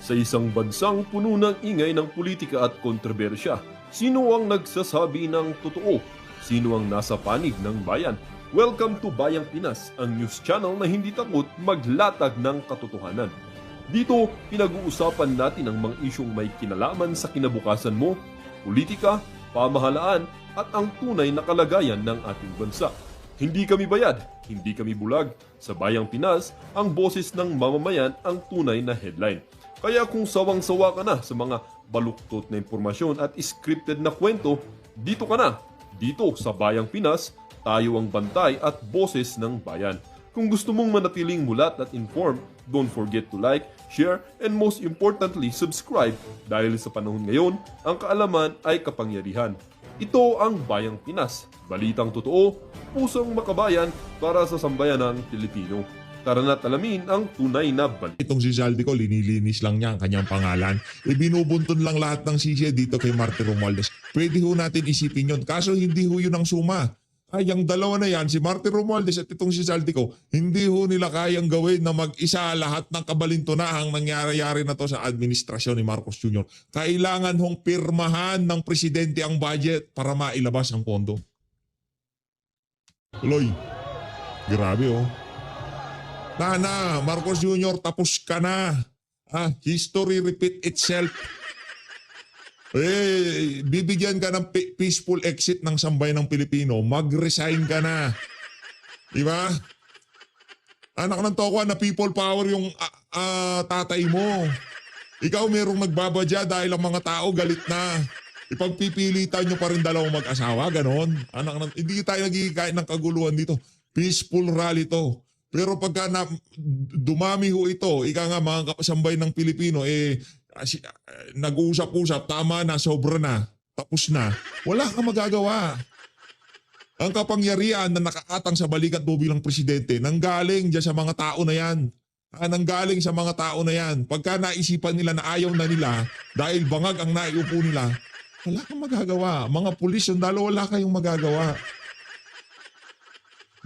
Sa isang bansang puno ng ingay ng politika at kontrobersya, sino ang nagsasabi ng totoo? Sino ang nasa panig ng bayan? Welcome to Bayang Pinas, ang news channel na hindi takot maglatag ng katotohanan. Dito, pinag-uusapan natin ang mga isyong may kinalaman sa kinabukasan mo, politika, pamahalaan at ang tunay na kalagayan ng ating bansa. Hindi kami bayad, hindi kami bulag. Sa Bayang Pinas, ang boses ng mamamayan ang tunay na headline. Kaya kung sawang-sawa ka na sa mga baluktot na impormasyon at scripted na kwento, dito ka na. Dito sa Bayang Pinas, tayo ang bantay at boses ng bayan. Kung gusto mong manatiling mulat at informed, don't forget to like, share, and most importantly, subscribe dahil sa panahon ngayon, ang kaalaman ay kapangyarihan. Ito ang Bayang Pinas, balitang totoo, pusong makabayan para sa sambayanang Pilipino. Tara na't alamin ang tunay na balita. Itong si Zaldico, linilinis lang niya ang kanyang pangalan. Ibinubuntun lang lahat ng sisya dito kay Martin Romualdez. Pwede ho natin isipin yun. Kaso hindi ho yun ang suma. Ay, ang dalawa na yan, si Martin Romualdez at itong si Zaldico, hindi ho nila kayang gawin na mag-isa lahat ng kabalintunahang nangyari-yari na to sa administrasyon ni Marcos Jr. Kailangan hong pirmahan ng presidente ang budget para mailabas ang pondo. Tuloy, grabe oh. Na, Marcos Jr., tapos ka na. History repeat itself. Bibigyan ka ng peaceful exit ng sambayan ng Pilipino. Mag-resign ka na. Diba? Anak ng toko na people power yung tatay mo. Ikaw merong nagbabadya dahil ang mga tao galit na. Ipagpipilitan nyo pa rin dalawang mag-asawa, ganon. Hindi tayo nagigikain ng kaguluhan dito. Peaceful rally to. Pero pagka dumami ho ito, ika nga mga kasambay ng Pilipino, nag-uusap-usap, tama na, sobra na, tapos na, wala kang magagawa. Ang kapangyarihan na nakakatang sa balikat mo bilang presidente, nanggaling dyan sa mga tao na yan. Nanggaling sa mga tao na yan. Pagka naisipan nila na ayaw na nila, dahil bangag ang naiupo nila, wala kang magagawa. Mga pulis, yung wala kayong magagawa.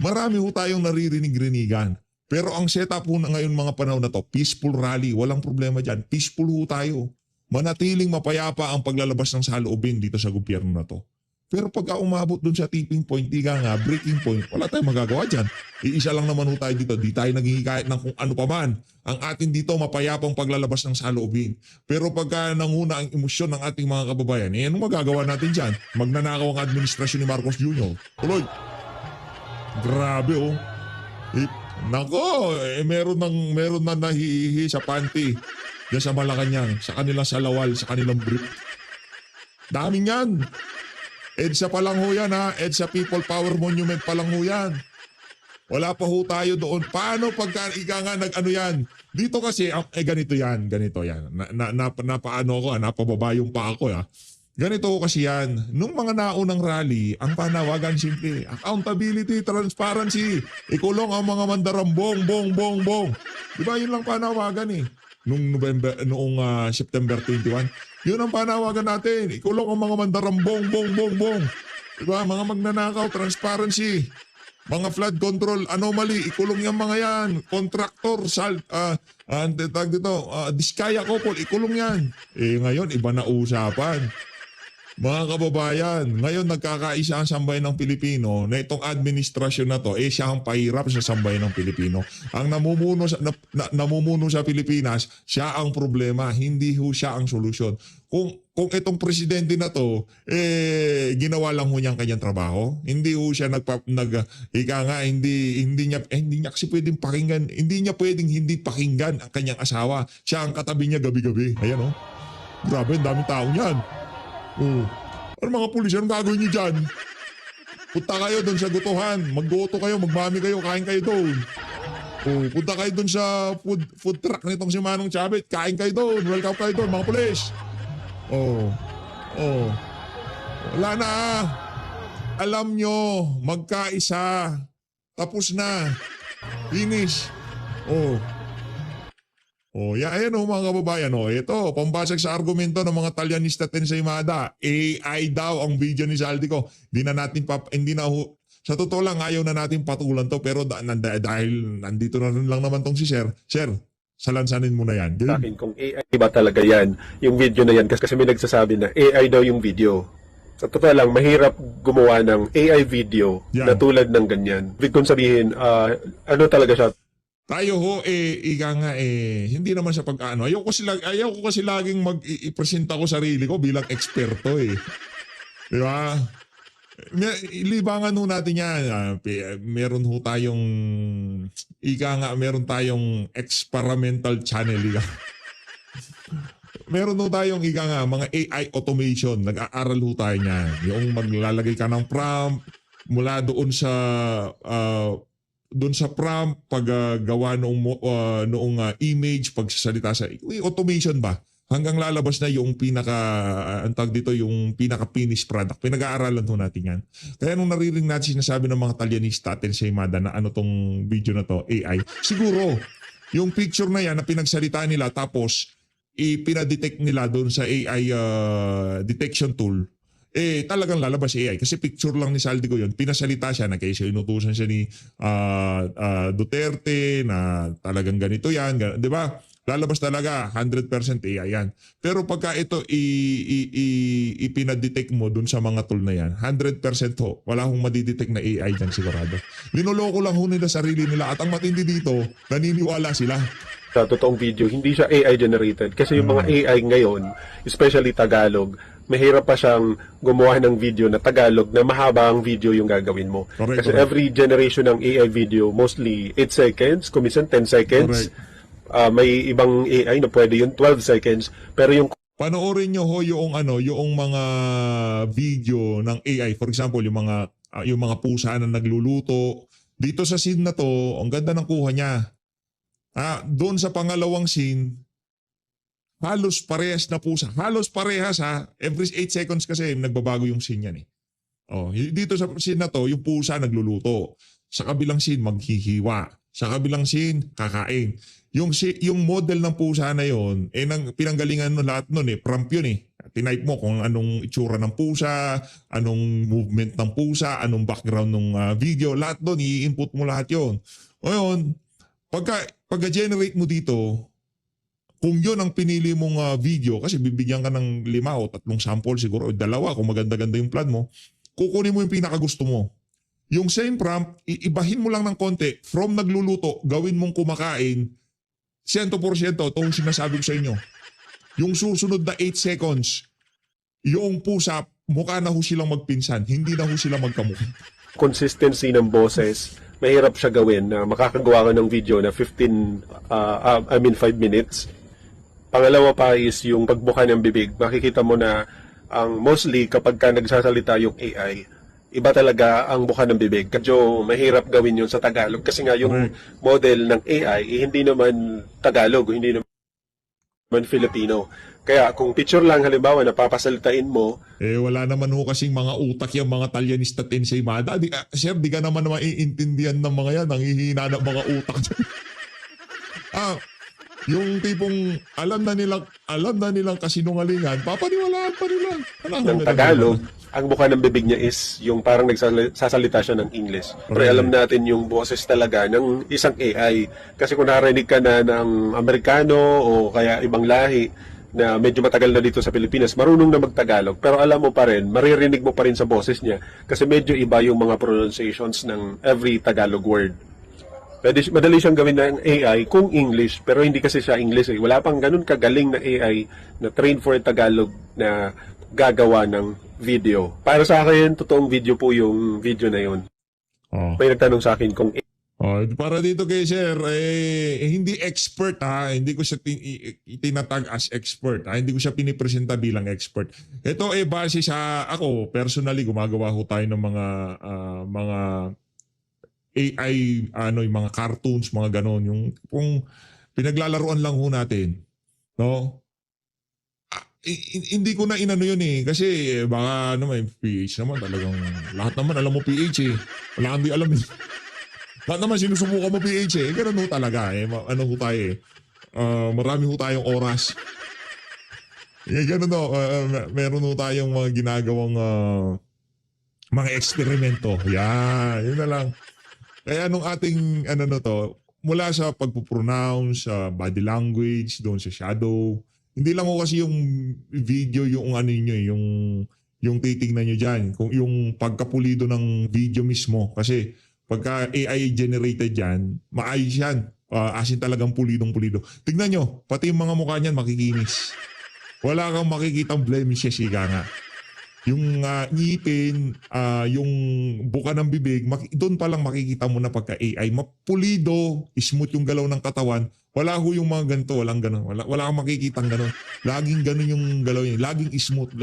Marami ho tayong naririnig-rinigan. Pero ang setup ho na ngayon mga panahon na to, peaceful rally, walang problema dyan. Peaceful ho tayo. Manatiling mapayapa ang paglalabas ng saloobin dito sa gobyerno na to. Pero pagka umabot dun sa tipping point, breaking point, wala tayong magagawa dyan. Iisa lang naman ho tayo dito. Di tayo naghihikayat ng kung ano pa man. Ang atin dito, mapayapang paglalabas ng saloobin. Pero pagka nanguna ang emosyon ng ating mga kababayan, anong magagawa natin dyan? Magnanakaw ang administrasyon ni Marcos Jr. Tuloy. Grabe oh. Nako, meron na nahihihi sa panty. Diyan sa Malacanang, sa kanilang salawal, sa kanilang brief. Daming yan. EDSA pa lang ho yan ha. EDSA People Power Monument pa lang ho yan. Wala pa ho tayo doon. Paano pagka ika nga nag-ano yan? Dito kasi, ganito yan. Napaano ko, napababa yung pa ako ha. Ganito kasi yan. Nung mga naunang rally, ang panawagan simple, accountability, transparency, ikulong ang mga mandarambong, bong. Diba yun lang panawagan eh. Noong September 21, yun ang panawagan natin, ikulong ang mga mandarambong, bong. Diba? Mga magnanakaw, transparency, mga flood control anomaly, ikulong yung mga yan. Contractor, Diskaya Couple, ikulong yan. Ngayon, iba na usapan. Mga kababayan, ngayon nagkakaisa ang sambayan ng Pilipino na itong administrasyon na to, siya ang pahirap sa sambayan ng Pilipino. Ang namumuno sa Pilipinas, siya ang problema, hindi ho siya ang solusyon. Kung itong presidente na to, ginawa lang ho niya ang kanyang trabaho, hindi ho siya hindi niya kasi pwedeng pakinggan, hindi niya pwedeng hindi pakinggan ang kanyang asawa. Siya ang katabi niya gabi-gabi. Ayan oh. Grabe, ang daming tao niyan. Ano mga pulis, anong gagawin nyo dyan? Punta kayo doon sa gutuhan. Maggoto kayo, magmami kayo, kain kayo doon. Punta kayo doon sa food truck nitong si Manong Chavit. Kain kayo doon, welcome kayo doon, mga pulis. Wala na. Alam nyo, magkaisa. Tapos na. Finish. Ayan mga kababayan. Ito, pambasag sa argumento ng mga Talyanista Ensaymada. AI daw ang video ni Zaldico. Sa totoo lang, ayaw na natin patulan to. Pero dahil nandito na rin lang naman tong si Sir. Sir, Salansanin mo na yan. Sa akin kung AI ba talaga yan, yung video na yan, kasi may nagsasabi na AI daw yung video. Sa totoo lang, mahirap gumawa ng AI video Yan. na tulad ng ganyan. Ibig kong sabihin, ano talaga siya? Tayo ho, ika nga hindi naman sa pag-ano. Ayaw ko kasi laging mag-ipresenta ko sarili ko bilang eksperto eh. Di ba? Libangan ho natin yan. Meron ho tayong, meron tayong experimental channel. Meron ho tayong mga AI automation. Nag-aaral ho tayo niyan. Yung maglalagay ka ng prompt mula doon sa prompt, paggawa noong image, pagsasalita sa automation ba? Hanggang lalabas na yung yung pinaka-finished product. Pinag-aaralan ho natin yan. Kaya nung naririnig natin sinasabi ng mga Talyanista at Ensaymada na ano tong video na to, AI, siguro, yung picture na yan na pinagsalita nila tapos ipinadetect nila doon sa AI detection tool, talagang lalabas AI. Kasi picture lang ni Saldico yun. Pinasalita siya na kaysa inutusan siya ni Duterte na talagang ganito yan. Di ba? Lalabas talaga 100% AI yan. Pero pagka ito ipinadetect mo dun sa mga tool na yan, 100% ho, wala hong madidetect na AI dyan sigurado. Linuloko lang ho nila sarili nila at ang matindi dito, naniniwala sila. Sa totoong video, hindi siya AI generated. Kasi yung mga AI ngayon, especially Tagalog, mahirap pa siyang gumawa ng video na Tagalog na mahaba ang video yung gagawin mo. Correct, Kasi correct. every generation ng AI video, mostly 8 seconds, kuminsan 10 seconds. Correct. May ibang AI na pwede yun 12 seconds. Pero yung Panoorin nyo ho yung mga video ng AI. For example, yung mga pusa na nagluluto. Dito sa scene na to, ang ganda ng kuha niya. Doon sa pangalawang scene, halos parehas na pusa. Halos parehas ha. Every 8 seconds kasi nagbabago yung scene yan eh. Dito sa scene na to, yung pusa nagluluto. Sa kabilang scene, maghihiwa. Sa kabilang scene, kakain. Yung model ng pusa na yon, pinanggalingan ng lahat nun prompt yun Tinype mo kung anong itsura ng pusa, anong movement ng pusa, anong background ng video, lahat doon, i-input mo lahat yon. Ngayon, pagka-generate mo dito, kung yun ang pinili mong video, kasi bibigyan ka ng 5 o 3 sample siguro, o 2 kung maganda-ganda yung plan mo, kukunin mo yung pinakagusto mo. Yung same prompt, ibahin mo lang ng konti, from nagluluto, gawin mong kumakain, 100% itong sinasabi ko sa inyo. Yung susunod na 8 seconds, yung pusa, mukha na ho silang magpinsan, hindi na ho sila magkamukha. consistency ng boses, mahirap siya gawin na makakagawa ka ng video na 5 minutes. Pangalawa pa is yung pagbuka ng bibig. Makikita mo na mostly kapag ka nagsasalita yung AI, iba talaga ang buka ng bibig. Medyo mahirap gawin yun sa Tagalog kasi nga yung model ng AI hindi naman Tagalog, hindi naman Filipino. Kaya kung picture lang halimbawa na papasalitain mo, Wala naman ho kasing mga utak yung mga Talyanista at Ensaymada. Sir, di ka naman maiintindihan ng mga yan. Nanghihina ng mga utak dyan. Yung tipong alam na nilang kasinungalingan, papaniwalaan pa nila. ng Tagalog, ang buka ng bibig niya is yung parang nagsasalita siya ng English. Pero alam natin yung boses talaga ng isang AI. Kasi kung narinig ka na ng Amerikano o kaya ibang lahi na medyo matagal na dito sa Pilipinas, marunong na magtagalog. Pero alam mo pa rin, maririnig mo pa rin sa boses niya kasi medyo iba yung mga pronunciations ng every Tagalog word. Madali siyang gawin ng AI kung English, pero hindi kasi siya English. Wala pang ganun kagaling na AI na trained for Tagalog na gagawa ng video. Para sa akin, totoong video po yung video na yun. May nagtanong sa akin kung Para dito kay Sir, hindi expert hindi ko siya itinatag as expert. Hindi ko siya pinipresenta bilang expert. Ito base sa ako, personally, gumagawa ho tayo ng mga AI, yung mga cartoons, mga ganon, yung kung pinaglalaruan lang ho natin, no? Hindi ko na inano yun kasi baka naman PH naman talagang lahat naman alam mo PH wala kang di alam lahat naman sinusubukan mo PH ganun ho talaga ano ho tayo marami ho tayong oras ganun ho meron ho tayong mga ginagawang mga eksperimento yun na lang. Kaya nung ating mula sa pagpo-pronounce, sa body language, doon sa shadow. Hindi lang ko kasi yung video, yung ano niyo, yung titignan nyo dyan, kung yung pagkapulido ng video mismo. Kasi pagka AI generated yan, maayos yan. As in talagang pulidong-pulido. Tignan nyo, pati yung mga mukha niyan makikinis. Wala kang makikitang blemishes, ika nga. Yung ngipin, yung buka ng bibig, doon pa lang makikita mo na pagka AI, mapulido, smooth yung galaw ng katawan. Wala ho yung mga ganito, walang ganun. Wala kang makikitang ganun. Laging ganun yung galaw niya, laging smooth,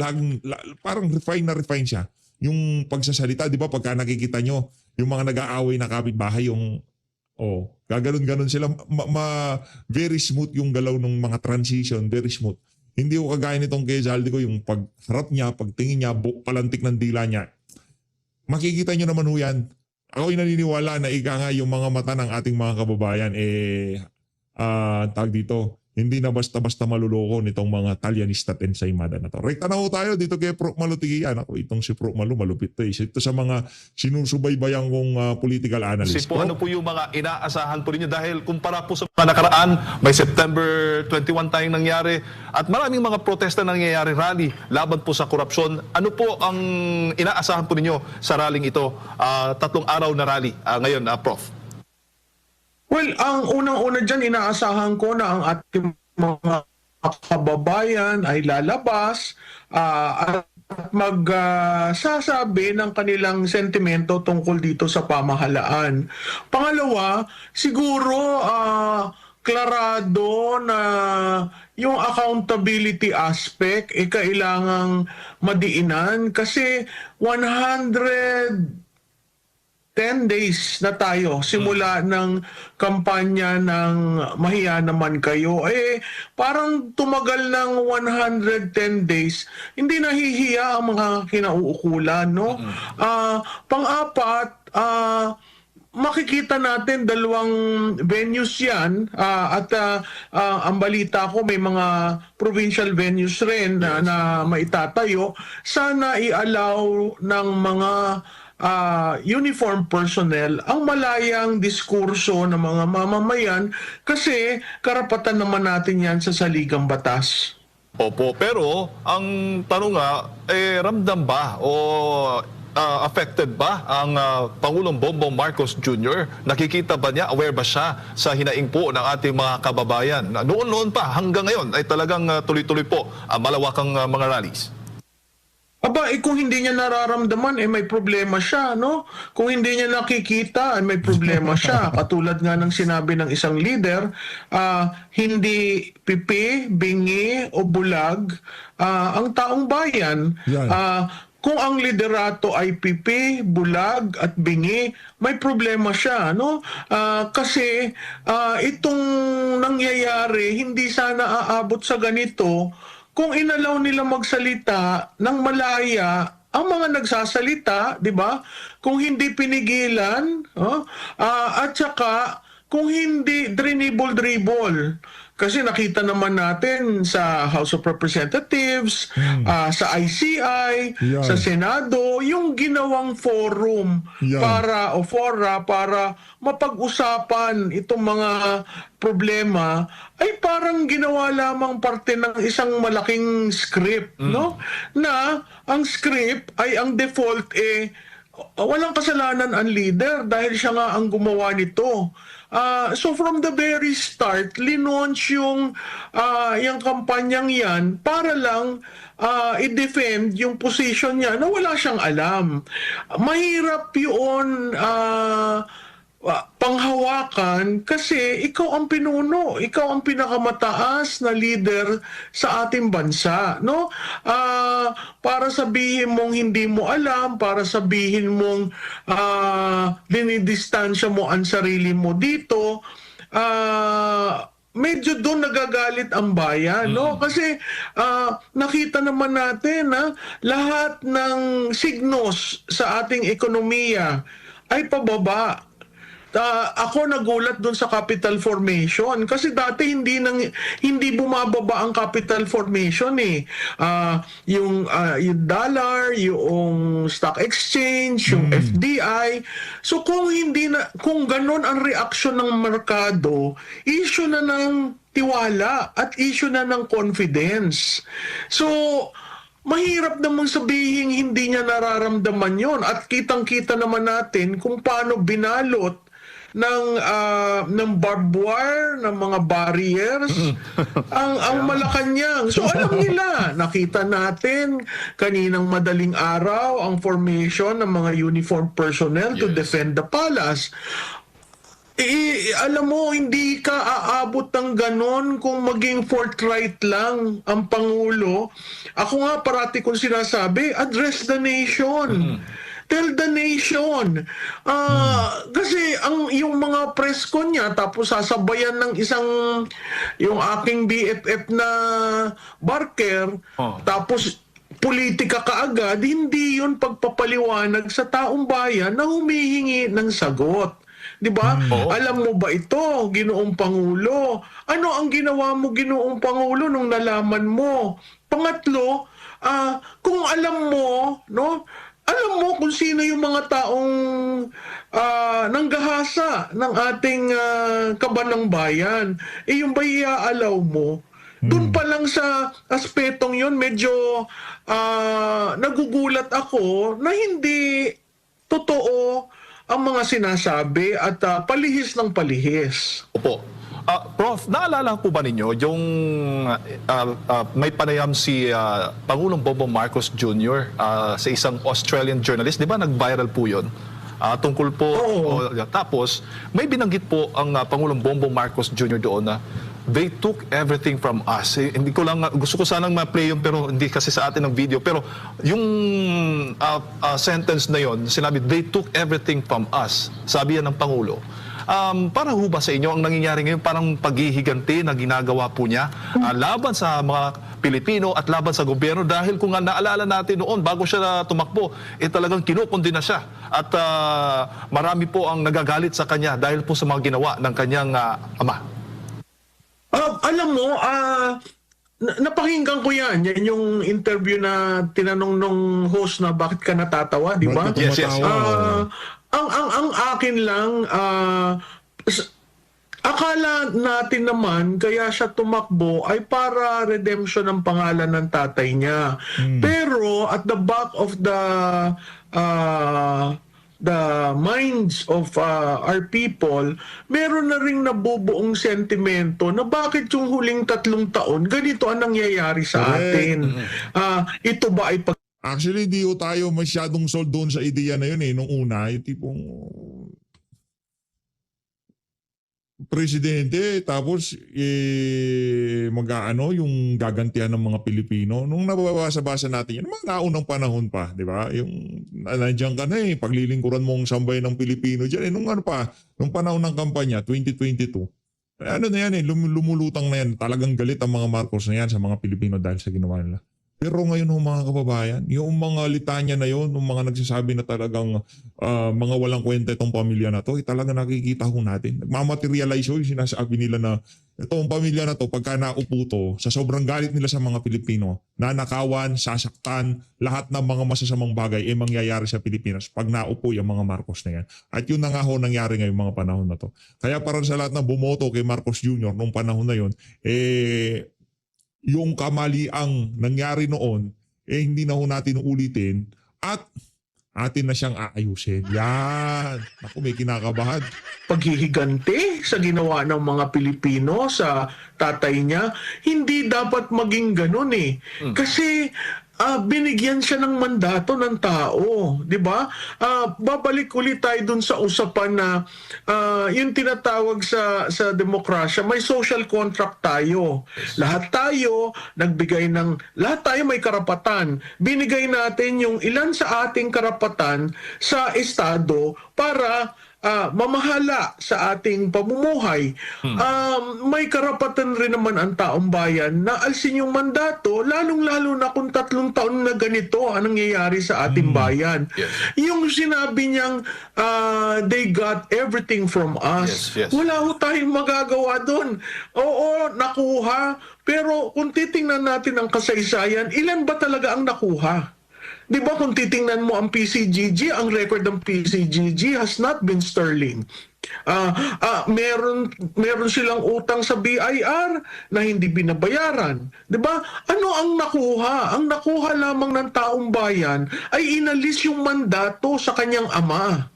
parang refine siya. Yung pagsasalita, di ba, pagka nakikita nyo, yung mga nag-aaway na kapitbahay, yung, gaganon-ganon sila, very smooth yung galaw ng mga transition, very smooth. Hindi ko kagaya nitong kay Zaldico, yung pagharap niya, pagtingin niya, palantik ng dila niya. Makikita nyo naman ho yan. Ako'y naniniwala na ika nga yung mga mata ng ating mga kababayan, tag dito, hindi na basta-basta maluloko nitong mga Talyanista at Ensaymada na to. Rekta na ho tayo dito kay Prof. Malu Tigian. Ako, itong si Prof. Malu, malupit to. Ito sa mga sinusubaybayan kong political analyst. Po, ano po yung mga inaasahan po ninyo? Dahil kumpara po sa mga nakaraan, may September 21 tayong nangyari at maraming mga protesta nangyayari, rally, laban po sa korupsyon. Ano po ang inaasahan po ninyo sa rallying ito? 3 araw na rally ngayon, Prof. Well, ang unang-una dyan, inaasahan ko na ang ating mga kababayan ay lalabas at magsasabi ng kanilang sentimento tungkol dito sa pamahalaan. Pangalawa, siguro klarado na yung accountability aspect kailangang madiinan kasi 110 days na tayo simula ng kampanya ng Mahiya Naman Kayo. Parang tumagal ng 110 days. Hindi nahihiya ang mga kinauukulan, no? Pang-apat, makikita natin 2 venues yan at ang balita ko may mga provincial venues rin na maitatayo. Sana i-allow ng mga uniform personnel ang malayang diskurso ng mga mamamayan kasi karapatan naman natin yan sa saligang batas. Opo, pero ang tanong nga, ramdam ba o affected ba ang Pangulong Bongbong Marcos Jr.? Nakikita ba niya, aware ba siya sa hinaing po ng ating mga kababayan? Noon-noon pa, hanggang ngayon ay talagang tuloy-tuloy po malawakang mga rallies. Kung hindi niya nararamdaman, may problema siya, no? Kung hindi niya nakikita, may problema siya. Katulad nga ng sinabi ng isang leader, hindi pipi, bingi o bulag ang taong bayan. Kung ang liderato ay pipi, bulag at bingi, may problema siya, no? Kasi itong nangyayari, hindi sana aabot sa ganito kung inalaw nila magsalita ng malaya ang mga nagsasalita, di ba? Kung hindi pinigilan, at saka kung hindi dribble. Kasi nakita naman natin sa House of Representatives, sa ICI, sa Senado, yung ginawang forum para mapag-usapan itong mga problema ay parang ginawa lamang parte ng isang malaking script, no? Na ang script ay ang default walang kasalanan ang leader dahil siya nga ang gumawa nito. So from the very start, linunch yung kampanyang yan para lang i-defend yung position niya na wala siyang alam. Mahirap yun panghawakan kasi ikaw ang pinuno, ikaw ang pinakamataas na leader sa ating bansa, no? Para sabihin mong hindi mo alam, para sabihin mong dinidistansya mo ang sarili mo dito, medyo doon nagagalit ang bayan, no? Kasi nakita naman natin na lahat ng signos sa ating ekonomiya ay pababa. ako nagulat doon sa capital formation kasi dati hindi bumababa ang capital formation eh. Yung dollar, yung stock exchange, yung FDI. So kung ganon ang reaksyon ng merkado, issue na ng tiwala at issue na ng confidence. So mahirap namang sabihin hindi niya nararamdaman yon at kitang-kita naman natin kung paano binalot ng barbed wire, ng mga barriers ang Malacanang. So alam nila, nakita natin kaninang madaling araw ang formation ng mga uniformed personnel to defend the palace. Alam mo, hindi ka aabot ng ganon kung maging forthright lang ang Pangulo. Ako nga parati kong sinasabi, address the nation. Tell the nation. Kasi yung mga press con niya, tapos sasabayan ng yung aking BFF na Barker, tapos politika kaagad, hindi yun pagpapaliwanag sa taong bayan na humihingi ng sagot. Di ba? Alam mo ba ito, Ginoong Pangulo? Ano ang ginawa mo, Ginoong Pangulo, nung nalaman mo? Pangatlo, kung alam mo, no? Alam mo kung sino yung mga taong nanggahasa ng ating kabanang bayan. Yung ba iaalaw mo? Doon pa lang sa aspetong yun, medyo nagugulat ako na hindi totoo ang mga sinasabi at palihis ng palihis. Opo. Prof, naalala po ba ninyo yung may panayam si Pangulong Bongbong Marcos Jr. Sa isang Australian journalist, di ba nag-viral po yun? Tungkol po, tapos may binanggit po ang Pangulong Bongbong Marcos Jr. doon na they took everything from us. Hindi ko lang, gusto ko sanang ma-play yun pero hindi kasi sa atin ng video. Pero yung sentence na yun, sinabi, they took everything from us. Sabi yan ng Pangulo. Para ho ba sa inyo ang nangyayari ngayon parang paghihiganti na ginagawa po niya laban sa mga Pilipino at laban sa gobyerno dahil kung nga naalala natin noon bago siya tumakbo talagang kinukundi na siya at marami po ang nagagalit sa kanya dahil po sa mga ginawa ng kanyang ama. Alam mo, napakinggan ko yan. Yan yung interview na tinanong nung host na bakit ka natatawa, di ba? Bakit Yes. Ang akin lang, akala natin naman kaya siya tumakbo ay para redemption ng pangalan ng tatay niya. Pero at the back of the minds of our people, meron na ring nabubuong sentimento na bakit yung huling 3 taon ganito ang nangyayari sa atin. Ito ba ay Actually, di ko tayo masyadong sold doon sa ideya na yun nung una. Yung tipong presidente, tapos mag-aano yung gagantihan ng mga Pilipino. Nung nababasa-basa natin yan, mga naunang panahon pa, di ba? Yung nandiyan ka na paglilingkuran mo ang sambayan ng Pilipino dyan. Nung nung panahon ng kampanya, 2022, ano na yan lumulutang na yan. Talagang galit ang mga Marcos na yan sa mga Pilipino dahil sa ginawa nila. Pero ngayon mga kababayan, yung mga litanya na yon, yung mga nagsasabi na talagang mga walang kwenta itong pamilya na to, talagang nakikita ho natin. Nagmamaterialize yung sinasabi nila na itong pamilya na to, pagka naupo to, sa sobrang galit nila sa mga Pilipino, nanakawan, sasaktan, lahat ng mga masasamang bagay mangyayari sa Pilipinas pag naupo yung mga Marcos na yan. At yun na nga ho nangyari ngayong mga panahon na to. Kaya para sa lahat na bumoto kay Marcos Jr. nung panahon na yon, yung kamaliang nangyari noon, hindi na ho natin ulitin at atin na siyang aayusin. Yan. Naku, may kinakabahan. paghihiganti sa ginawa ng mga Pilipino sa tatay niya, hindi dapat maging ganun eh. Kasi binigyan siya ng mandato ng tao, di ba? Babalik ulit tayo dun sa usapan na yung tinatawag sa demokrasya, may social contract tayo. Lahat tayo lahat tayo may karapatan. Binigay natin yung ilan sa ating karapatan sa estado para mamahala sa ating pamumuhay, may karapatan rin naman ang taong bayan na alsin yung mandato, lalong-lalo na kung 3 taon na ganito ang nangyayari sa ating bayan. Yes. Yung sinabi niyang they got everything from us, Yes, yes. wala ho tayong magagawa doon. Oo, nakuha, pero kung titingnan natin ang kasaysayan, ilan ba talaga ang nakuha? Di ba kung titingnan mo ang PCGG, ang record ng PCGG has not been sterling. Meron silang utang sa BIR na hindi binabayaran. Di ba? Ano ang nakuha? Ang nakuha lamang ng taong bayan ay inalis yung mandato sa kanyang ama.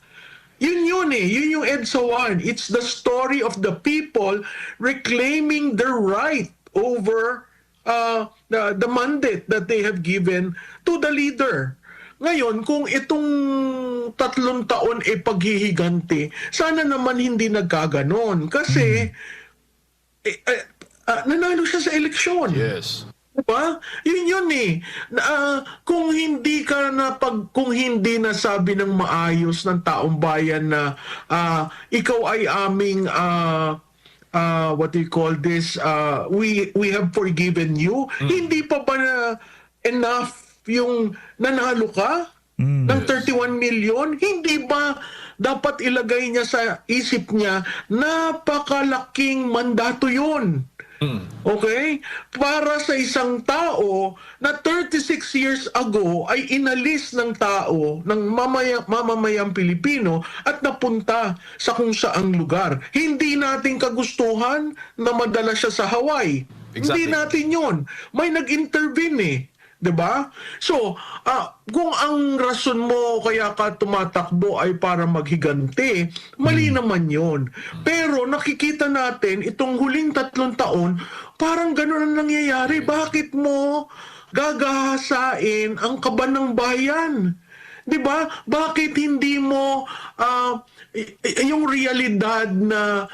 Yun yung EDSA 1. It's the story of the people reclaiming their right over the mandate that they have given to the leader. Ngayon, kung itong 3 taon ay paghihiganti, sana naman hindi nagkaganon. Kasi nanalo siya sa eleksyon. Yes. Diba? Yun eh. Kung hindi nasabi ng maayos ng taong bayan na ikaw ay aming what do you call this? We have forgiven you. Hindi pa ba na enough yung nanalo ka ng 31 million? Hindi ba dapat ilagay niya sa isip niya, napakalaking mandato yun? Okay? Para sa isang tao na 36 years ago ay inalis ng tao, ng mamamayang Pilipino at napunta sa kung saang lugar. Hindi natin kagustuhan na madala siya sa Hawaii. Exactly. Hindi natin yun. May nag-intervene eh. 'Di ba? So, kung ang rason mo kaya ka tumatakbo ay para maghiganti, mali naman 'yon. Pero nakikita natin itong huling 3 taon, parang gano'n ang nangyayari. Bakit mo gagahasain ang kaban ng bayan? 'Di ba? Bakit hindi mo yung realidad na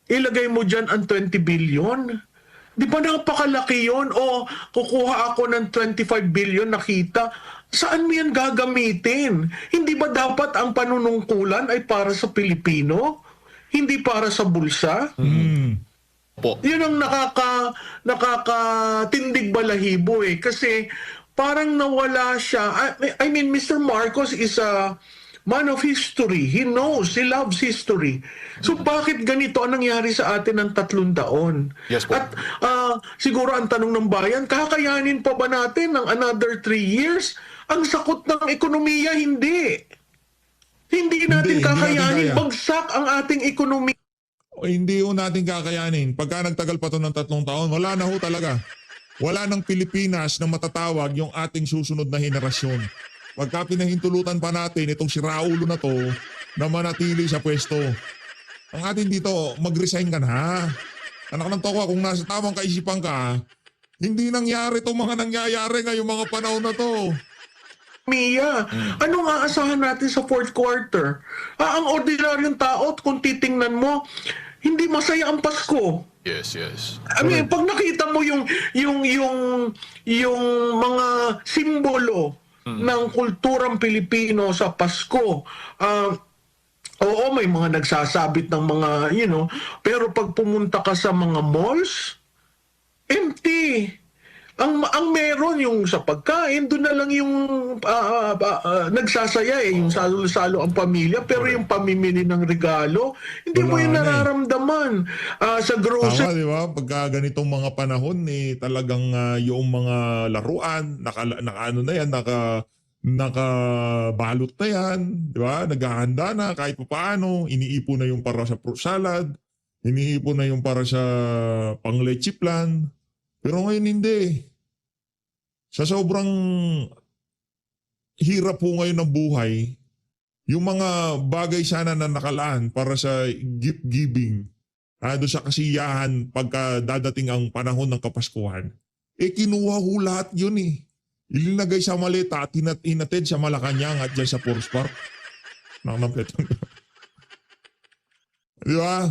ilagay mo diyan ang 20 billion? Di ba napakalaki yun? O kukuha ako ng 25 billion nakita. Saan mo yan gagamitin? Hindi ba dapat ang panunungkulan ay para sa Pilipino? Hindi para sa bulsa? Po. Yun ang nakakatindig balahibo eh. Kasi parang nawala siya. I mean, Mr. Marcos is a man of history. He knows, he loves history. So bakit ganito ang nangyari sa atin ng 3 taon? Yes po. At siguro ang tanong ng bayan, kakayanin pa ba natin ng another 3 years? Ang sakot ng ekonomiya, hindi. Hindi natin Hindi kakayanin. natin kaya. Bagsak ang ating ekonomiya. O hindi ho natin kakayanin. Pagka nagtagal pa to ng 3 taon, wala na ho talaga. Wala ng Pilipinas na matatawag yung ating susunod na henerasyon. Pagka pinahintulutan pa natin itong si Raulo na to na manatili sa pwesto. Ang atin dito, mag-resign ka na. Anak ng toko, kung nasa tamang kaisipan ka, hindi nangyari itong mga nangyayari ngayong mga panahon na to. Mia, anong aasahan natin sa 4th quarter? Ang ordinaryong tao, kung titingnan mo, hindi masaya ang Pasko. Yes, yes. I mean, pag nakita mo yung mga simbolo ng kulturang Pilipino sa Pasko, oo, may mga nagsasabit ng mga, pero pag pumunta ka sa mga malls, empty. Ang meron yung sa pagkain, doon na lang yung nagsasaya yung salo-salo ang pamilya, pero yung pamimili ng regalo, hindi mo Wala yun na eh. nararamdaman. Sa grocery, Tama, di ba? Pagka ganitong mga panahon, talagang yung mga laruan, naka nakabalot na yan, di ba? Naghahanda na kahit paano, iniipon na yung para sa fruit salad, iniipon na yung para sa pang-leche plan. Pero ngayon hindi. Sa sobrang hirap po ngayon ng buhay, yung mga bagay sana na nakalaan para sa gift giving, doon sa kasiyahan pagka dadating ang panahon ng Kapaskuhan, kinuha ho lahat yun eh. Ilinagay sa maleta at inatid sa Malacanang at dyan sa Forest Park. Di ba?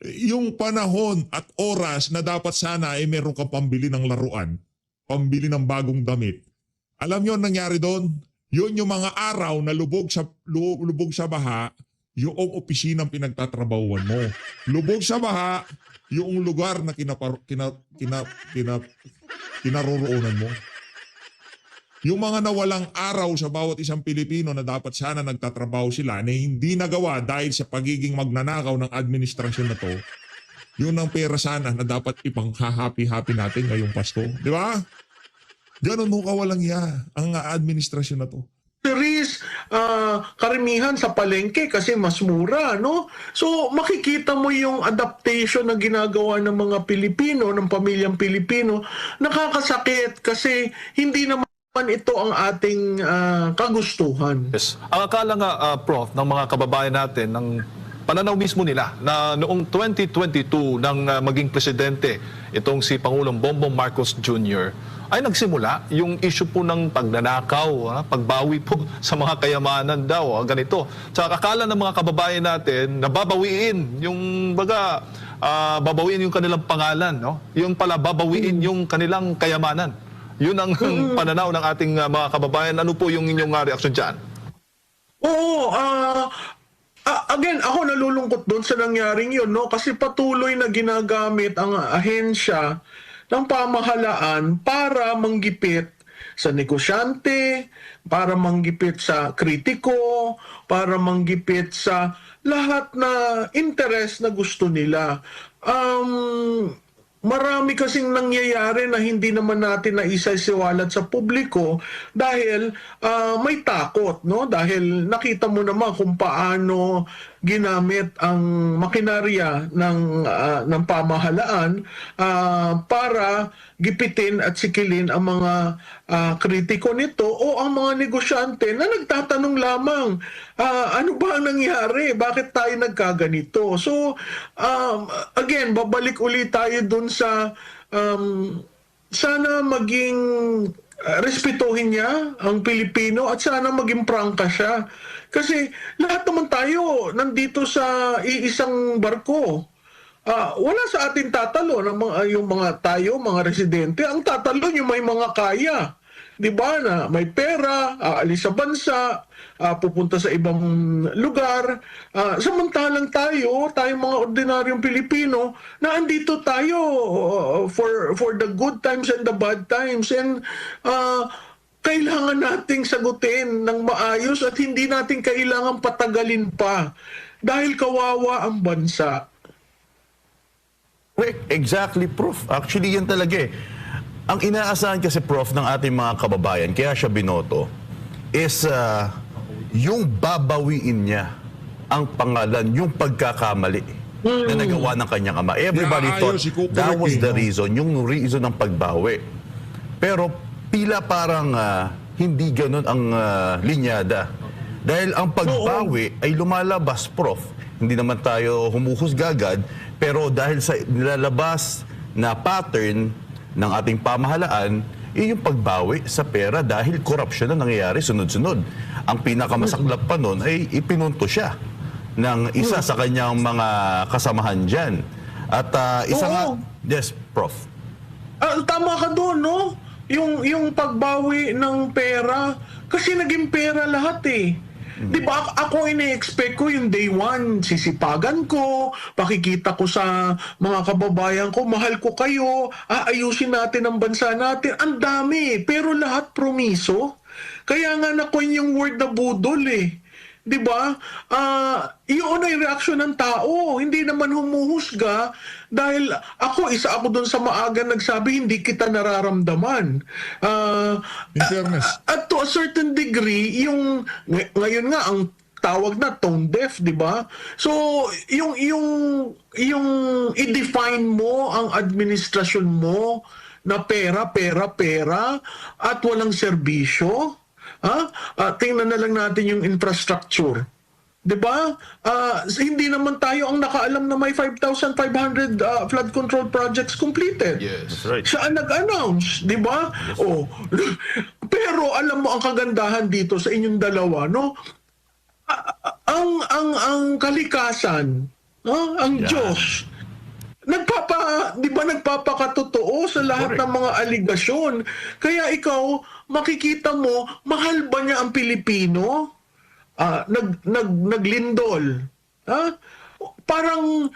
Yung panahon at oras na dapat sana meron kang pambili ng laruan, pambili ng bagong damit. Alam nyo ang nangyari doon? Yun yung mga araw na lubog sa baha, yung opisinang pinagtatrabahuan mo. Lubog sa baha, yung lugar na kinaroroonan mo. Yung mga nawalang araw sa bawat isang Pilipino na dapat sana nagtatrabaho sila na hindi nagawa dahil sa pagiging magnanakaw ng administrasyon na to, yun ang pera sana na dapat ipang-happy-happy natin ngayong Pasko. Di ba? Ganon mo kawalang iya ang administrasyon na to. Groceries, karamihan sa palengke kasi mas mura, no? So makikita mo yung adaptation na ginagawa ng mga Pilipino, ng pamilyang Pilipino, nakakasakit kasi hindi naman ito ang ating kagustuhan. Yes. Ang akala nga, Prof, ng mga kababayan natin, ng pananaw mismo nila na noong 2022 nang maging presidente itong si Pangulong Bongbong Marcos Jr. ay nagsimula yung issue po ng pagnanakaw, pagbawi po sa mga kayamanan daw, ganito. Sa akala ng mga kababayan natin na babawiin yung babawiin yung kanilang pangalan, no? Yung pala babawiin yung kanilang kayamanan. Yun ang pananaw ng ating mga kababayan. Ano po yung inyong reaksyon dyan? Oo, again, ako nalulungkot doon sa nangyaring yun, no? Kasi patuloy na ginagamit ang ahensya ng pamahalaan para manggipit sa negosyante, para manggipit sa kritiko, para manggipit sa lahat na interest na gusto nila. Marami kasing nangyayari na hindi naman natin naisasiwalat sa publiko dahil may takot, no? Dahil nakita mo naman kung paano ginamit ang makinarya ng pamahalaan para gipitin at sikilin ang mga kritiko nito o ang mga negosyante na nagtatanong lamang, ano ba ang nangyari? Bakit tayo nagkaganito? So, again, babalik ulit tayo dun sa sana maging respetuhin niya ang Pilipino at sana maging prangka siya. Kasi lahat naman tayo nandito sa iisang barko. Wala sa atin tatalo yung mga tayo, mga residente. Ang tatalo yung may mga kaya. 'Di ba na may pera, aalis sa bansa, pupunta sa ibang lugar. Samantalang tayo mga ordinaryong Pilipino, na andito tayo for the good times and the bad times. And kailangan nating sagutin ng maayos at hindi natin kailangan patagalin pa dahil kawawa ang bansa. Exactly, Prof. Actually, yan talaga eh. Ang inaasahan kasi, Prof, ng ating mga kababayan, kaya siya binoto, is yung babawiin niya ang pangalan, yung pagkakamali na nagawa ng kanyang ama. Everybody thought that was the reason, yung reason ng pagbawi. Pero tila parang hindi ganun ang linyada. Dahil ang pagbawi ay lumalabas, Prof. Hindi naman tayo humuhusga agad, pero dahil sa nilalabas na pattern ng ating pamahalaan, yung pagbawi sa pera dahil korupsyon na nangyayari sunod-sunod. Ang pinakamasaklap pa nun ay ipinunto siya ng isa sa kanyang mga kasamahan dyan. At isa nga, yes, Prof. Tama ka doon, no? Yung pagbawi ng pera, kasi naging pera lahat eh. Di ba ako ine-expect ko yung day one, sisipagan ko, pakikita ko sa mga kababayan ko, mahal ko kayo, aayusin natin ang bansa natin. Ang dami, pero lahat promiso. Kaya nga na-coin yung word na budol eh. Di ba? Yun ay reaksyon ng tao. Hindi naman humuhusga dahil isa ako doon sa maaga nagsabi, hindi kita nararamdaman. In fairness. At to a certain degree, ngayon nga, ang tawag na tone deaf, di ba? So, yung i-define mo ang administrasyon mo na pera at walang serbisyo. Tingnan na lang natin yung infrastructure. 'Di ba? Hindi naman tayo ang nakaalam na may 5,500 flood control projects completed. Yes. That's right. Siya ang nag-announce, 'di ba? Pero alam mo ang kagandahan dito sa inyong dalawa, no? Ang kalikasan, ang Diyos, di ba nagpapakatotoo sa lahat ng mga aligasyon. Kaya ikaw, makikita mo, mahal ba niya ang Pilipino? naglindol. Ha? Parang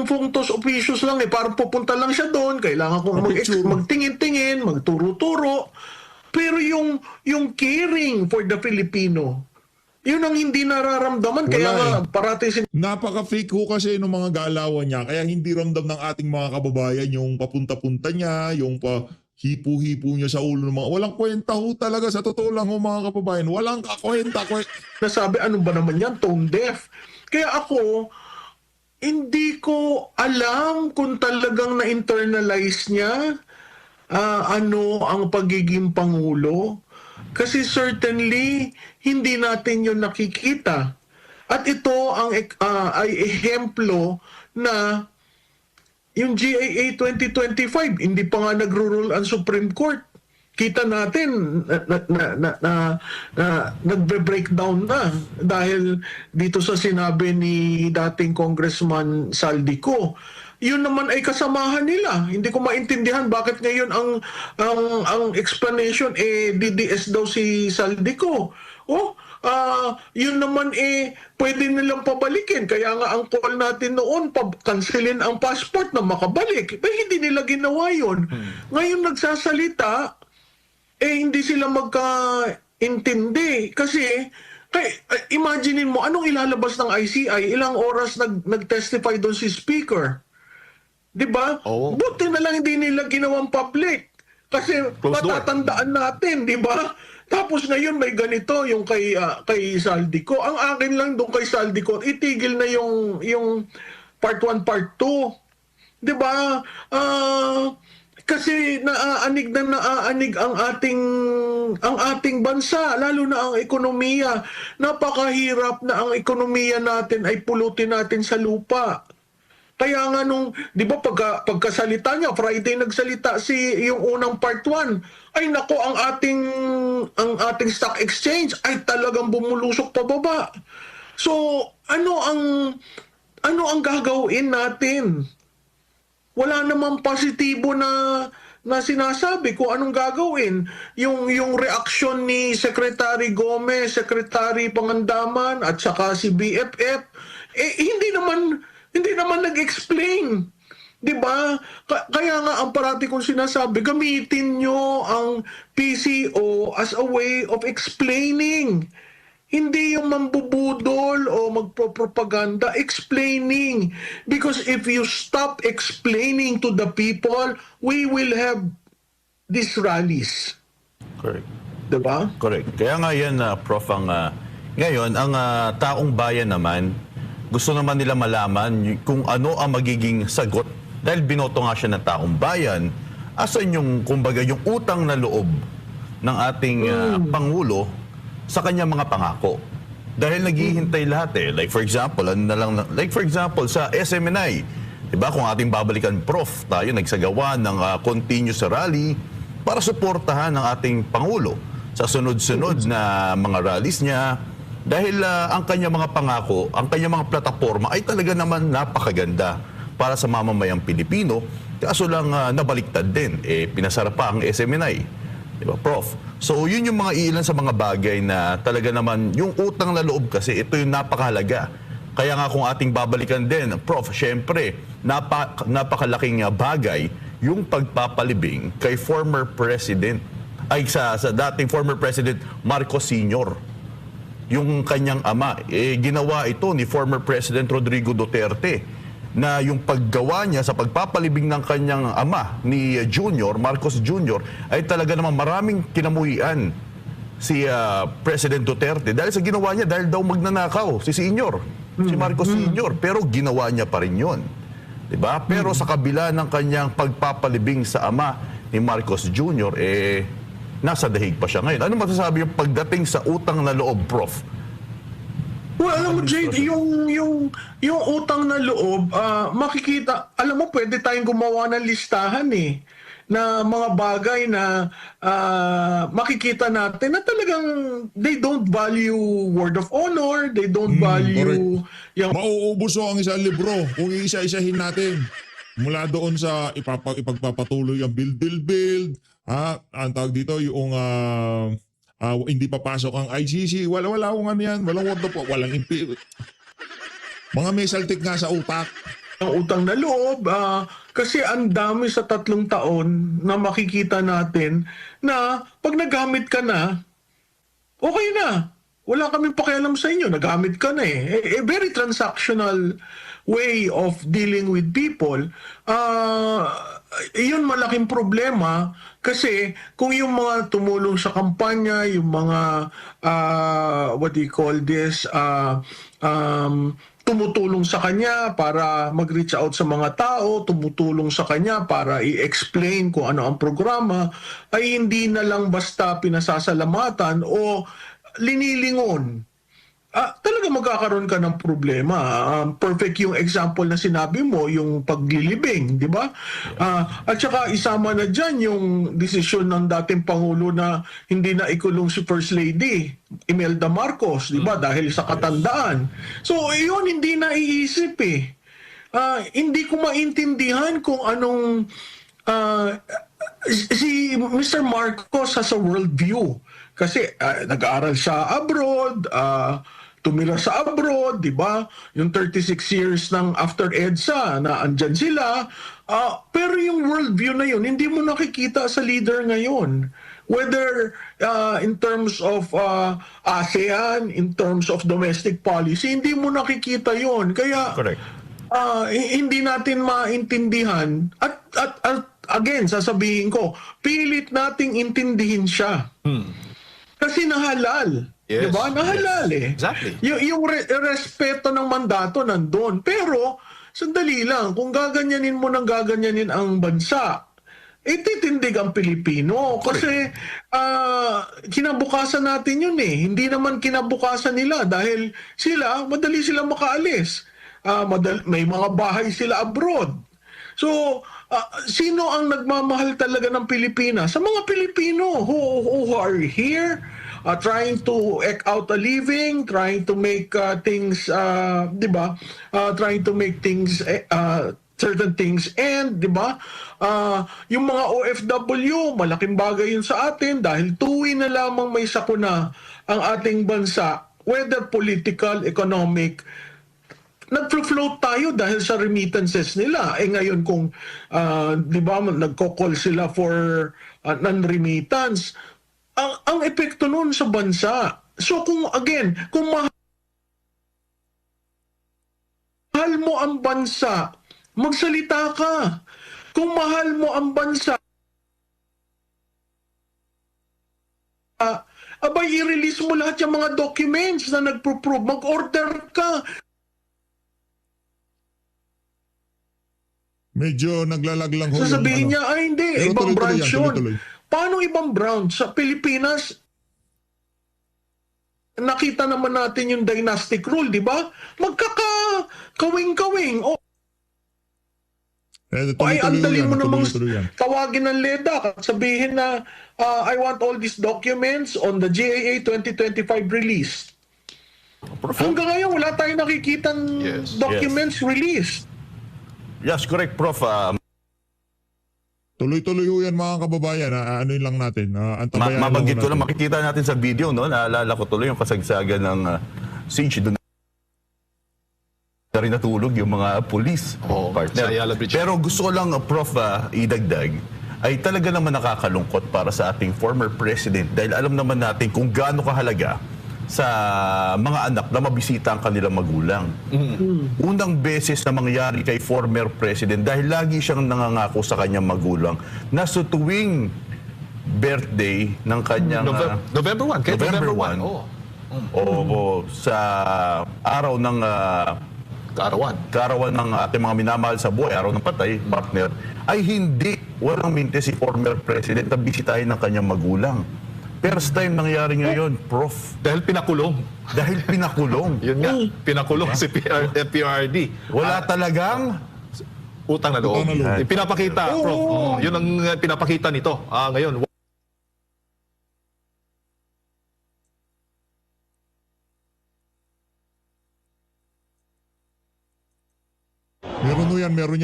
functus officius lang parang pupunta lang siya doon, kailangan kong magtingin-tingin, magturo-turo. Pero yung caring for the Filipino, yun ang hindi nararamdaman. Kaya Wala nga parati Napaka-fake ho kasi ng mga galawan niya, kaya hindi ramdam ng ating mga kababayan yung papunta-punta niya, yung hipo-hipo niya sa ulo ng mga walang kwenta ho talaga, sa totoo lang ho mga kababayan, walang kakwenta. nasabi, ano ba naman yan, tone deaf. Kaya ako, hindi ko alam kung talagang na-internalize niya ano ang pagiging Pangulo. Kasi certainly, hindi natin yun nakikita. At ito ay ehemplo na yung GAA 2025, hindi pa nga nagro-rule ang Supreme Court. Kita natin nagbe-breakdown na dahil dito sa sinabi ni dating Congressman Saldico. Yun naman ay kasamahan nila. Hindi ko maintindihan bakit ngayon ang explanation DDS daw si Saldico. Yun naman pwede nilang pabalikin. Kaya nga ang call natin noon, kansilin ang passport na makabalik. Hindi nila ginawa yun. Ngayon nagsasalita, hindi sila magkaintindi. Kasi, imaginein mo, anong ilalabas ng ICI? Ilang oras nag-testify doon si Speaker? Diba? Oo. Buti na lang hindi nila ginawang public. Kasi Closed door. matatandaan natin, di ba? Tapos ngayon may ganito yung kay Saldico. Ang akin lang doon kay Saldico, itigil na yung part 1, part 2. 'Di ba? Kasi naaanig ang ating bansa, lalo na ang ekonomiya. Napakahirap na ang ekonomiya natin ay pulutin natin sa lupa. Kaya nga nung, di ba pagkasalita niya, Friday nagsalita yung unang part 1, ay nako, ang ating stock exchange ay talagang bumulusok pababa. So, ano ang gagawin natin? Wala namang positibo na sinasabi kung anong gagawin. Yung reaksyon ni Secretary Gomez, Secretary Pangandaman, at saka si BFF, hindi naman nag-explain. 'Di ba? Kaya nga ang parati kong sinasabi, gamitin nyo ang PCO as a way of explaining. Hindi yung mambubudol o magpropaganda, explaining. Because if you stop explaining to the people, we will have these rallies. Correct. 'Di ba? Correct. Kaya nga yan, Prof, ngayon, ang taong bayan naman, gusto naman nila malaman kung ano ang magiging sagot. Dahil binoto nga siya ng taong bayan, asan yung, kumbaga, yung utang na loob ng ating Pangulo sa kanyang mga pangako. Dahil naghihintay lahat Like for example, sa SMNI, diba, kung ating babalikan, Prof, tayo nagsagawa ng continuous rally para suportahan ng ating Pangulo sa sunod-sunod na mga rallies niya. Dahil ang kanyang mga pangako, ang kanyang mga plataforma ay talaga naman napakaganda para sa mamamayang Pilipino. Kaso lang nabaliktad din. Pinasara pa ang SMNI. Diba, Prof? So, yun yung mga ilan sa mga bagay na talaga naman, yung utang na loob kasi, ito yung napakahalaga. Kaya nga kung ating babalikan din, Prof, syempre, napakalaking bagay yung pagpapalibing kay former President, sa dating former President Marcos Sr., yung kanyang ama. Ginawa ito ni former President Rodrigo Duterte na yung paggawa niya sa pagpapalibing ng kanyang ama ni Marcos Jr. ay talaga naman maraming kinamuhian si President Duterte dahil sa ginawa niya, dahil daw magnanakaw si Marcos Sr. Pero ginawa niya pa rin yun. Diba? Pero sa kabila ng kanyang pagpapalibing sa ama ni Marcos Jr., nasa dahig pa siya ngayon. Ano masasabi yung pagdating sa utang na loob, Prof? Well, alam mo, Jade, yung utang na loob, makikita, alam mo, pwede tayong gumawa ng listahan na mga bagay na makikita natin na talagang they don't value word of honor, they don't value yung Mauubos ang isang libro kung isa-isahin natin. Mula doon sa ipagpapatuloy ang build. Ang tawag dito yung hindi papasok ang ICC, wala akong ano yan, walang word po, walang mga may saltik nga sa utak. Ang utang na loob, kasi ang dami sa 3 taon na makikita natin na pag nagamit ka na, okay na. Wala kaming pakialam sa inyo, nagamit ka na eh. A very transactional way of dealing with people. Iyon malaking problema kasi kung yung mga tumulong sa kampanya, yung mga what do you call this, tumutulong sa kanya para mag-reach out sa mga tao, tumutulong sa kanya para i-explain kung ano ang programa, ay hindi na lang basta pinasasalamatan o linilingon. Talaga magkakaroon ka ng problema. Perfect yung example na sinabi mo, yung paglilibing, di ba? At saka isama na dyan yung desisyon ng dating Pangulo na hindi na ikulong si First Lady, Imelda Marcos, di ba? Dahil sa katandaan. So, yun hindi na iisip eh. Hindi ko maintindihan kung anong si Mr. Marcos has a worldview. Kasi nag-aaral siya abroad, tumira sa abroad, di ba? Yung 36 years ng after EDSA na andyan sila. Pero yung worldview na yun, hindi mo nakikita sa leader ngayon. Whether in terms of ASEAN, in terms of domestic policy, hindi mo nakikita yon. Kaya Correct. hindi natin maintindihan. At again, sasabihin ko, pilit nating intindihin siya. Kasi nahalal. Yes, Diba? Nahalal eh. Exactly. Yung respeto ng mandato nandun. Pero, sandali lang, kung gaganyanin mo ng gaganyanin ang bansa, titindig ang Pilipino. Kasi, kinabukasan natin yun eh. Hindi naman kinabukasan nila dahil sila, madali sila makaalis. May mga bahay sila abroad. So, sino ang nagmamahal talaga ng Pilipinas? Sa mga Pilipino who are here, trying to eke out a living, trying to make things, di ba? Trying to make things, certain things end, di ba? Yung mga OFW, malaking bagay yun sa atin dahil tuwi na lamang may sakuna ang ating bansa, whether political, economic, nag-float tayo dahil sa remittances nila. Ngayon kung, di ba, nagko-call sila for non-remittance, ang epekto nun sa bansa. So kung, again, kung mahal mo ang bansa, magsalita ka. Kung mahal mo ang bansa, abay, i-release mo lahat yung mga documents na nagpo-prove. Mag-order ka. Medyo naglalag lang ho yung Sasabihin niya, hindi, Pero ibang tuloy-tuloy branch yan, yun. tuloy-tuloy. Paano ibang branch? Sa Pilipinas, nakita naman natin yung dynastic rule, di ba? Magkaka-kawing-kawing. Ay, andalin mo namang tawagin ng LEDA at sabihin na I want all these documents on the GAA 2025 release. Hanggang ngayon, wala tayong nakikitang documents released. Yes, correct, Prof. Tuloy-tuloy ho yan mga kababayan. Ano yun lang natin. Antabayan Mabanggit ko natin. lang, makikita natin sa video, no? Naalala ko tuloy yung kasagsagan ng siege doon na rin natulog yung mga police partner. sa Ayala Bridge. Pero gusto ko lang, Prof, idagdag, ay talaga naman nakakalungkot para sa ating former president dahil alam naman natin kung gaano kahalaga sa mga anak na mabisita ang kanilang magulang. Unang beses na mangyari kay former president dahil lagi siyang nangangako sa kanyang magulang na sa tuwing birthday ng kanyang November 1. November 1. O sa araw ng kaarawan ng ating mga minamahal sa buhay, araw ng patay, partner, ay walang minte si former president na bisitahin ng kanyang magulang. First time nangyari ngayon, Prof. Dahil pinakulong. Yun nga, pinakulong si PRD. Wala talagang Utang na loob. Utang na loob. Pinapakita, Prof. Yun ang pinapakita nito. Ngayon, Meron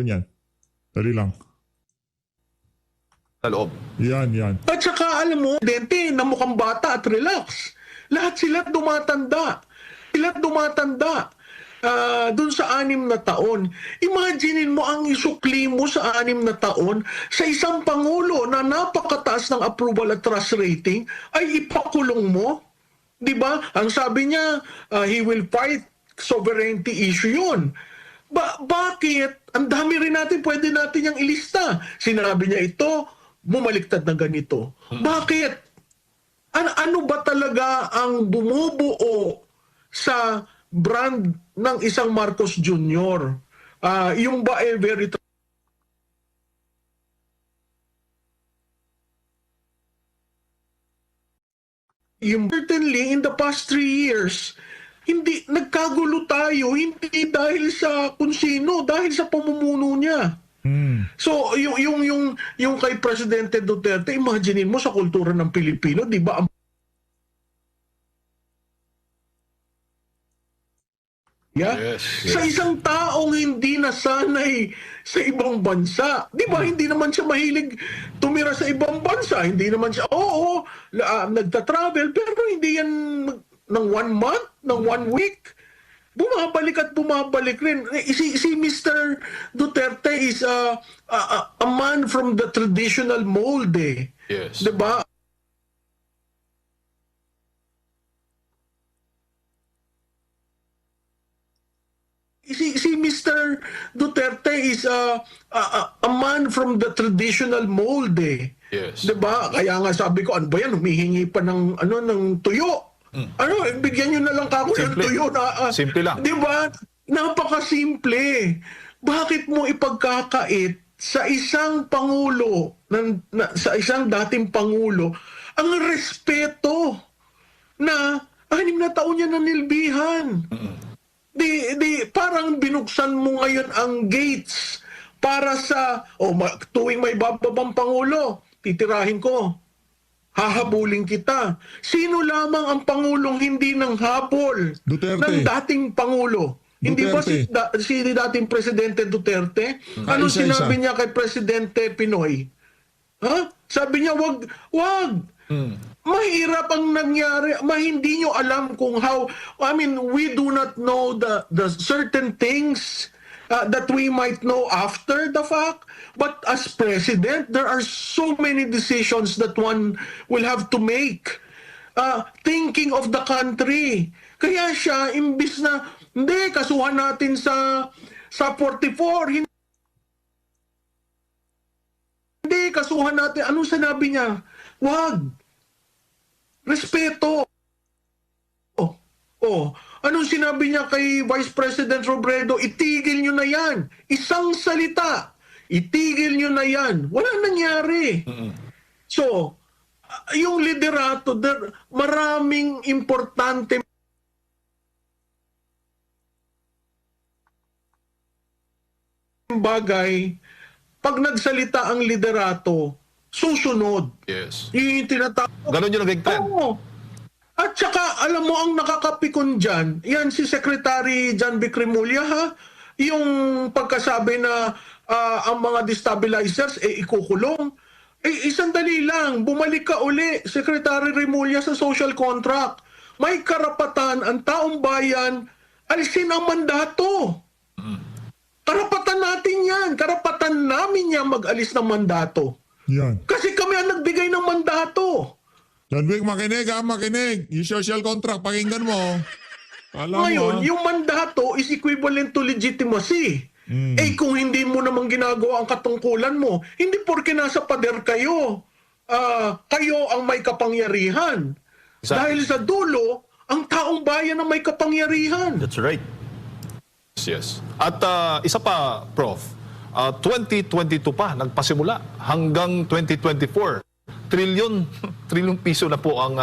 yan. Dali lang. na loob. Yan. At saka alam mo, dente na mukhang bata at relax. Lahat sila tumatanda. Dun sa 6 na taon. Imaginin mo ang isukli mo sa 6 na taon sa isang pangulo na napakataas ng approval at trust rating ay ipakulong mo. 'Di ba? Ang sabi niya, he will fight sovereignty issue yun. Bakit? Ang dami rin natin, pwede natin yung ilista. Sinabi niya ito, bumaliktad na ganito. Bakit? Ano ba talaga ang bumubuo sa brand ng isang Marcos Jr.? Yung ba very yung certainly in the past 3 years, hindi nagkagulo tayo, hindi dahil sa kung sino, dahil sa pamumuno niya. So yung kay Presidente Duterte, imaginin mo sa kultura ng Pilipino, 'di ba? Yes. Sa isang taong hindi nasanay sa ibang bansa. Di ba, hindi naman siya mahilig tumira sa ibang bansa. Hindi naman siya, nagta-travel, pero hindi yan ng 1 month, ng 1 week. Bumabalik at bumabalik rin. Si Mr. Duterte is a man from the traditional mold eh. Yes. Di ba? Si Mr. Duterte is a man from the traditional mold eh. Yes. 'Di ba? Kaya nga sabi ko, ano ba yan? Humihingi pa ng ng tuyo. Bigyan niyo na lang kako ng Simple. tuyo na Simple lang. 'Di ba? Napakasimple. Bakit mo ipagkakait sa isang pangulo sa isang dating pangulo ang respeto na 6 na taon niya nanilbihan? Di parang binuksan mo ngayon ang gates para sa tuwing may bababang pangulo, titirahin ko. Hahabulin kita. Sino lamang ang pangulong hindi nang habol Duterte. ng dating pangulo? Hindi ba Duterte. si dating Presidente Duterte? Ano Isa-isa. sinabi niya kay Presidente Pinoy? Sabi niya, wag. Mahirap ang nangyari. Hindi nyo alam kung how, we do not know the certain things that we might know after the fact. But as president, there are so many decisions that one will have to make. Thinking of the country. Kaya siya, imbis na, hindi, kasuhan natin sa 44, hindi, kasuhan natin. Anong sinabi niya? Wag. Respeto. Anong sinabi niya kay Vice President Robredo? Itigil nyo na yan. Isang salita. Itigil nyo na yan. Wala nangyari. So, yung liderato, maraming importante bagay. Pag nagsalita ang liderato, susunod. Yes. Yung tinatawag. Ganon yung naging trend. Oo. At saka, alam mo, ang nakakapikon dyan, yan si Secretary John Vic Remulla, ha? Yung pagkasabi na ang mga destabilizers, ikukulong. Sandali lang, bumalik ka uli, Secretary Remulla, sa social contract. May karapatan ang taong bayan, alisin ang mandato. Karapatan natin yan. Karapatan namin yan mag-alis ng mandato. Yan. Kasi kami ang nagbigay ng mandato. John Wick, makinig ha, makinig. Yung social contract, pakinggan mo. Alam mo, Ngayon, yung mandato is equivalent to legitimacy. Kung hindi mo naman ginagawa ang katungkulan mo, hindi porke nasa pader kayo, kayo ang may kapangyarihan. Exactly. Dahil sa dulo, ang taong bayan ang may kapangyarihan. That's right. Yes. At isa pa, Prof, 2022 pa, nagpasimula hanggang 2024. Trilyon piso na po ang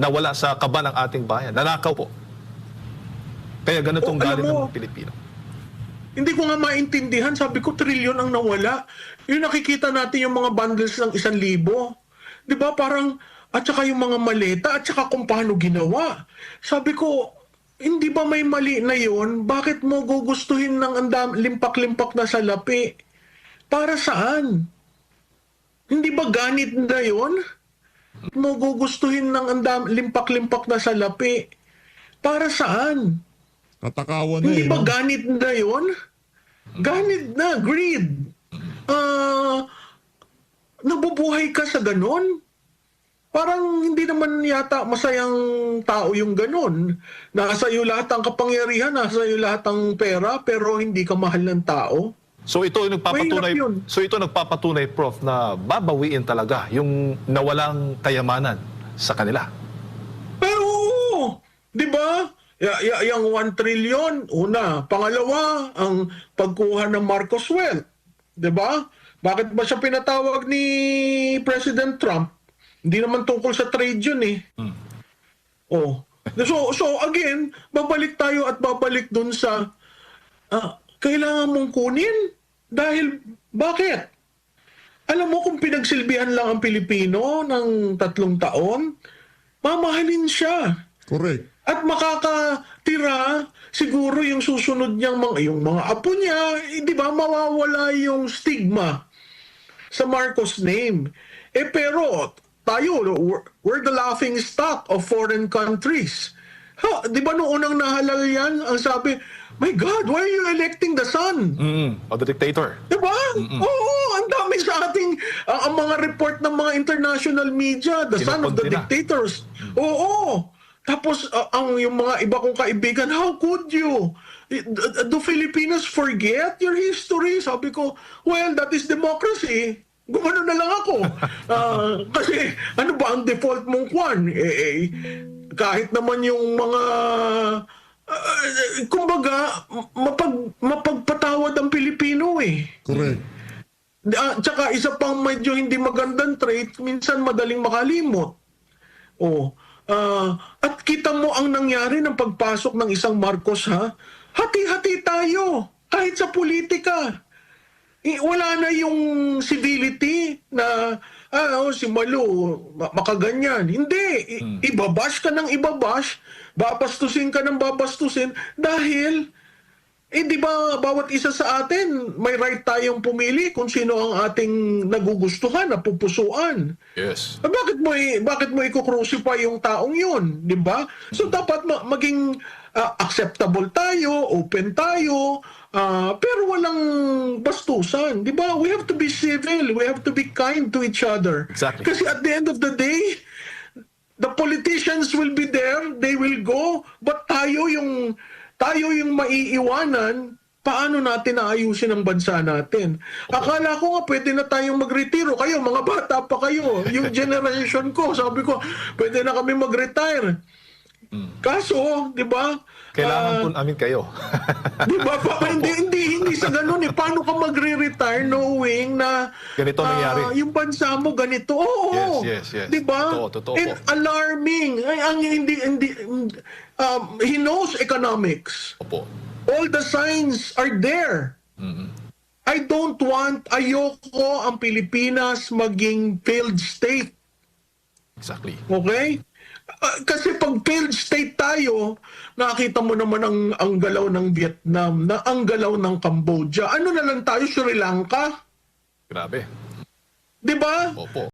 nawala sa kaba ng ating bayan. Nanakaw po. Kaya ganitong alam galing mo, ng Pilipino. Hindi ko nga maintindihan. Sabi ko, trilyon ang nawala. Yung nakikita natin yung mga bundles ng 1,000. Di ba parang, at saka yung mga maleta, at saka kung paano ginawa. Sabi ko, hindi ba may mali na yon? Bakit mo gugustuhin ng limpak-limpak na salapi? Para saan? Hindi ba ganit na yon? Mo gugustuhin ng limpak-limpak na salapi. Para saan? Katakawan na Hindi eh. ba No? ganit na yon? Ganit na, greed. Nabubuhay ka sa ganon? Parang hindi naman yata masayang tao yung ganon. Nasa iyo lahat ang kapangyarihan, nasa iyo lahat ang pera, pero hindi ka mahal ng tao. So ito yung nagpapatunay, Mahirap yun. Prof, na babawiin talaga yung nawalang kayamanan sa kanila. Pero oo, di ba? Yung 1 trillion, una. Pangalawa, ang pagkuha ng Marcos wealth. Di ba? Bakit ba siya pinatawag ni President Trump? Hindi naman tungkol sa trade yun eh. Oh. So again, babalik tayo at babalik dun sa kailangan mong kunin. Dahil, bakit? Alam mo kung pinagsilbihan lang ang Pilipino ng 3 taon, mamahalin siya. Correct. At makakatira siguro yung susunod niyang yung mga apo niya, di ba, mawawala yung stigma sa Marcos name. Pero tayo, we're the laughing stock of foreign countries. Di ba noong unang nahalal yan, ang sabi, my God, why are you electing the son? O the dictator. Di ba? Oo, ang dami sa ating, ang mga report ng mga international media, the son of the Kinukundina. dictators. Oo. Tapos, yung mga iba kong kaibigan, how could you? Do Filipinos forget your history? Sabi ko, well, that is democracy. Gumano na lang ako. Kasi, ano ba ang default mong kwan? Kahit naman yung mga kumbaga, mapagpatawad ang Pilipino eh. Correct. Tsaka isa pang medyo hindi magandang trait, minsan madaling makalimot. At kita mo ang nangyari ng pagpasok ng isang Marcos, ha? Hati-hati tayo, kahit sa politika. Wala na yung civility na si Malu, makaganyan. Hindi. Ibabash ka ng ibabash, babastusin ka ng babastusin dahil, di ba, bawat isa sa atin, may right tayong pumili kung sino ang ating nagugustuhan, napupusuan. Yes. Bakit mo i-crucify yung taong yun, di ba? So dapat maging acceptable tayo, open tayo, pero walang bastusan, di ba? We have to be civil, we have to be kind to each other. Exactly. Kasi at the end of the day, the politicians will be there, they will go, but tayo yung maiiwanan. Paano natin naayusin ang bansa natin? Akala ko nga pwede na tayong magretiro. Kayo, mga bata pa kayo. Yung generation ko, sabi ko, pwede na kami mag-retire. Kaso, di ba? Kailangan po namin kayo. Di ba? Hindi sa ganun eh. Paano ka magre-retire knowing na Ganito nangyari. yung bansa mo ganito? Oo. Yes. Di ba? Totoo And po. alarming. He knows economics. Opo. All the signs are there. Ayoko ang Pilipinas maging failed state. Exactly. Okay? Kasi pag failed state tayo, nakita mo naman ang galaw ng Vietnam, ang galaw ng Cambodia. Ano na lang tayo, Sri Lanka? Grabe. Di ba? Opo.